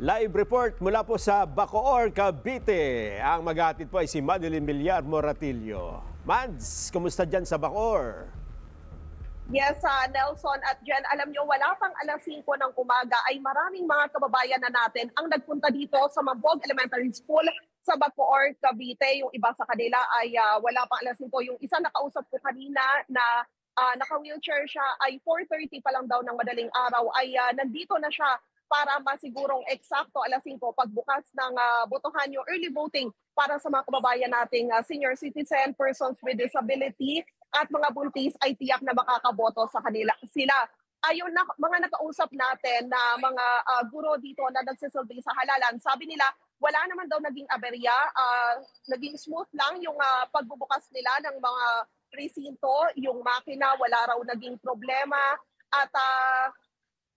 Live report mula po sa Bacoor, Cavite. Ang maghatid po ay si Madeline Villar Moratillo. Mads, kumusta dyan sa Bacoor? Yes, Nelson at Jen, alam nyo, wala pang alas 5 ng umaga ay maraming mga kababayan na natin ang nagpunta dito sa Mambog Elementary School sa Bacoor, Cavite. Yung iba sa kanila ay wala pang alas 5. Yung isa nakausap ko kanina na naka-wheelchair siya ay 4:30 pa lang daw ng madaling araw ay nandito na siya para masigurong eksakto alas 5 pagbukas ng botohan yung early voting para sa mga kababayan nating senior citizen, persons with disability at mga buntis ay tiyak na makakaboto sa kanila sila. Ayon na mga nakausap natin na mga guro dito na nagsisilbi sa halalan, sabi nila wala naman daw naging aberya, naging smooth lang yung pagbubukas nila ng mga presinto, yung makina wala raw naging problema at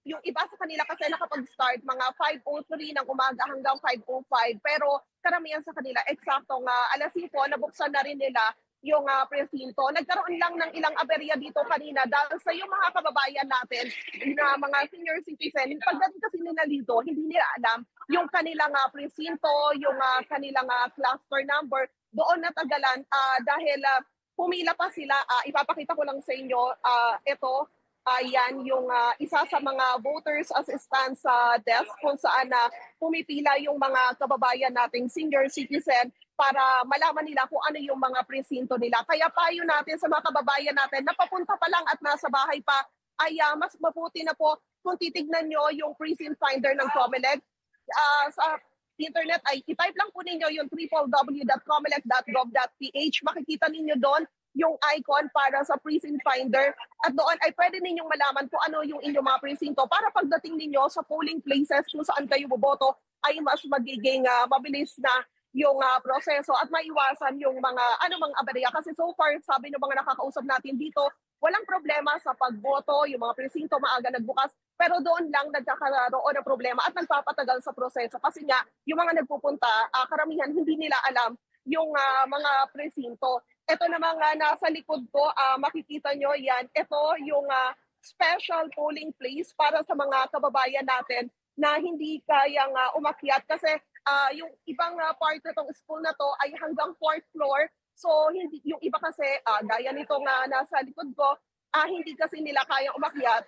yung iba sa kanila kasi nakapag-start mga 5:03 ng umaga hanggang 5:05 pero karamihan sa kanila eksaktong alas 5 nabuksan na rin nila yung presinto. Nagkaroon lang ng ilang aberya dito kanina dahil sa yung mga kababayan natin na mga senior citizen, pagdating kasi nila dito, hindi nila alam yung kanilang presinto, yung kanilang cluster number, doon natagalan dahil pumila pa sila. Ipapakita ko lang sa inyo, ito, ayan yung isa sa mga voters assistance desk kung saan pumipila yung mga kababayan nating senior citizen para malaman nila kung ano yung mga presinto nila. Kaya payo natin sa mga kababayan natin na papunta pa lang at nasa bahay pa ay mas mabuti na po kung titignan nyo yung precinct finder ng COMELEC. Sa internet ay i-type lang po ninyo yung www.comelec.gov.ph. Makikita ninyo doon yung icon para sa precinct finder at doon ay pwede ninyong malaman kung ano yung inyong mga presinto para pagdating ninyo sa polling places kung saan kayo boboto ay mas magiging mabilis na yung proseso at maiwasan yung mga anumang aberya. Kasi so far, sabi ng mga nakakausap natin dito, walang problema sa pagboto, yung mga presinto maaga nagbukas, pero doon lang nagkakaroon ng problema at nagpapatagal sa proseso. Kasi nga, yung mga nagpupunta, karamihan hindi nila alam yung mga presinto. Ito namang nasa likod ko, makikita nyo yan, ito yung special polling place para sa mga kababayan natin na hindi kayang umakyat kasi yung ibang part ng school na to ay hanggang 4th floor. So hindi, yung iba kasi gaya nitong nasa likod ko, hindi kasi nila kayang umakyat.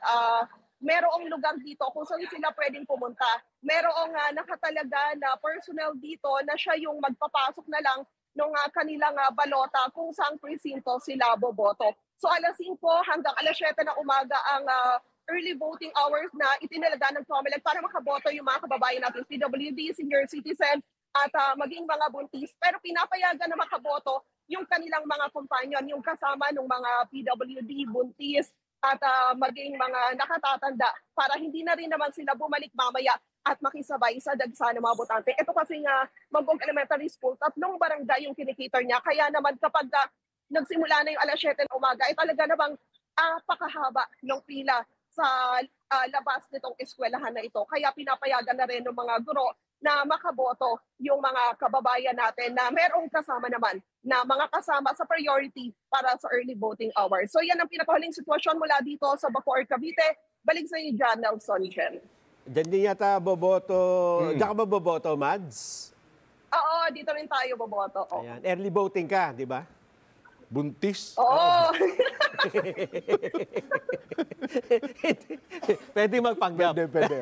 Merong lugar dito kung saan sila pwedeng pumunta. Merong nakatalaga na personnel dito na siya yung magpapasok na lang ng kanilang balota kung saan presinto sila boboto. So alas 5 hanggang alas 7 ng umaga ang early voting hours na itinalaga ng COMELEC para makaboto yung mga kababayan natin, PWD, senior citizen at maging mga buntis. Pero pinapayagan na makaboto yung kanilang mga companion, yung kasama ng mga PWD, buntis at maging mga nakatatanda para hindi na rin naman sila bumalik mamaya at makisabay sa dagsa ng mga botante. Ito kasi nga Mambog Elementary School, 3 barangay yung kinikater niya. Kaya naman kapag nagsimula na yung alas 7 ng umaga, ay talaga namang pakahaba ng pila sa labas nitong eskwelahan na ito. Kaya pinapayagan na rin ng mga guro na makaboto yung mga kababayan natin na merong kasama naman na mga kasama sa priority para sa early voting hours. So yan ang pinakahuling sitwasyon mula dito sa Bacoor, Cavite. Balik sa iyo dyan, Nelson Chen. Diyan din yata boboto. Diyan ka ba boboto, Mads? Oo, dito rin tayo boboto. Ayan. Early voting ka, di ba? Buntis. Oo. Pwede magpanggap. Pwede.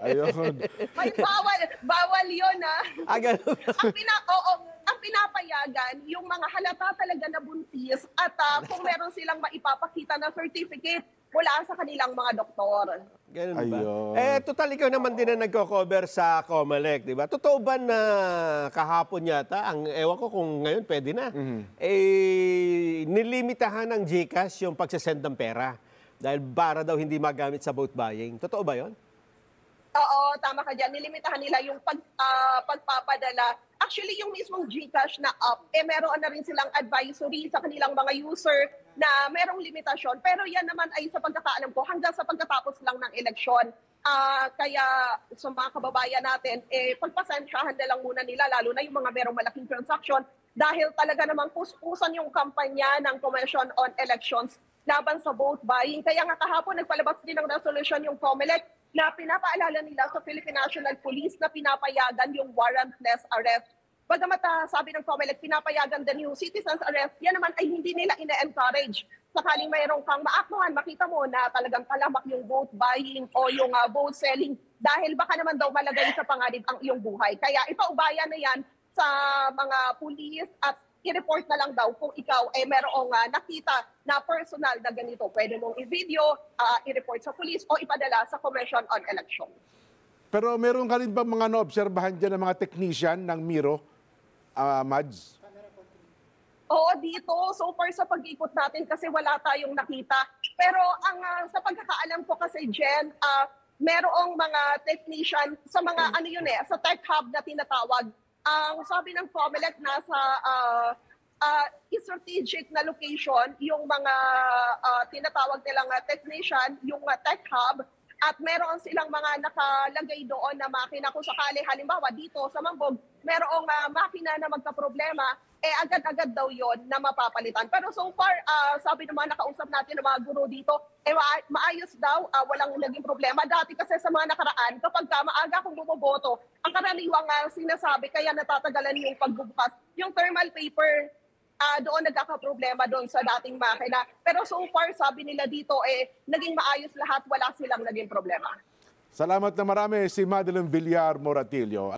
Ayun. May bawal yun Ganun. ang pinapayagan, yung mga halata talaga na buntis at kung meron silang maipapakita na certificate mula sa kanilang mga doktor. Ganun ba? Ayun. Total ikaw naman din na nagko-cover sa COMELEC, di ba? Totoo ba na kahapon yata, ewan ko kung ngayon pwede na, nilimitahan ng GCash yung pagsasend ng pera dahil para daw hindi magamit sa vote buying. Totoo ba yon? Oo, tama ka dyan. Nilimitahan nila yung pagpapadala. Actually, yung mismong GCash na app, meron na rin silang advisory sa kanilang mga user na merong limitasyon. Pero yan naman ay sa pagkakaalam ko, hanggang sa pagkatapos lang ng eleksyon. Kaya sa mga kababayan natin, pagpasensyahan na lang muna nila, lalo na yung mga merong malaking transaction, dahil talaga namang puspusan yung kampanya ng Commission on Elections laban sa vote buying. Kaya nga kahapon, nagpalabas din ng resolution yung COMELEC, na pinapaalala nila sa Philippine National Police na pinapayagan yung warrantless arrest. Bagamat sabi ng COMELEC, pinapayagan din yung citizens arrest, yan naman ay hindi nila ina-encourage. Sakaling mayroong kang maaktuhan, makita mo na talagang talamak yung vote buying o yung vote selling dahil baka naman daw malagay sa panganib ang iyong buhay. Kaya ipaubaya na yan sa mga pulis at i-report na lang daw kung ikaw ay merong nakita na personal na ganito. Pwede mong i-video, i-report sa pulis o ipadala sa Commission on Election. Pero meron ka rin ba mga naobserbahan dyan ng mga technician ng Miro, Mads? Oo, dito. So far sa pag-ikot natin kasi wala tayong nakita. Pero sa pagkakaalam ko kasi, Jen, merong mga technician sa mga sa tech hub na tinatawag. Ang sabi ng COMELEC nasa strategic na location yung mga tinatawag nilang technician, yung tech hub. At meron silang mga nakalagay doon na makina kung sakali halimbawa dito sa Mambog, merong makina na magka-problema, agad-agad daw yon na mapapalitan. Pero so far, sabi ng mga nakausap natin ng mga guro dito, maayos daw, walang naging problema. Dati kasi sa mga nakaraan, kapag maaga kung bumoboto, ang karaniwang sinasabi, kaya natatagalan yung pagbubukas, yung thermal paper, doon nagkakaproblema doon sa dating makina. Pero so far, sabi nila dito, naging maayos lahat, wala silang naging problema. Salamat na marami si Madeline Villar Moratillo.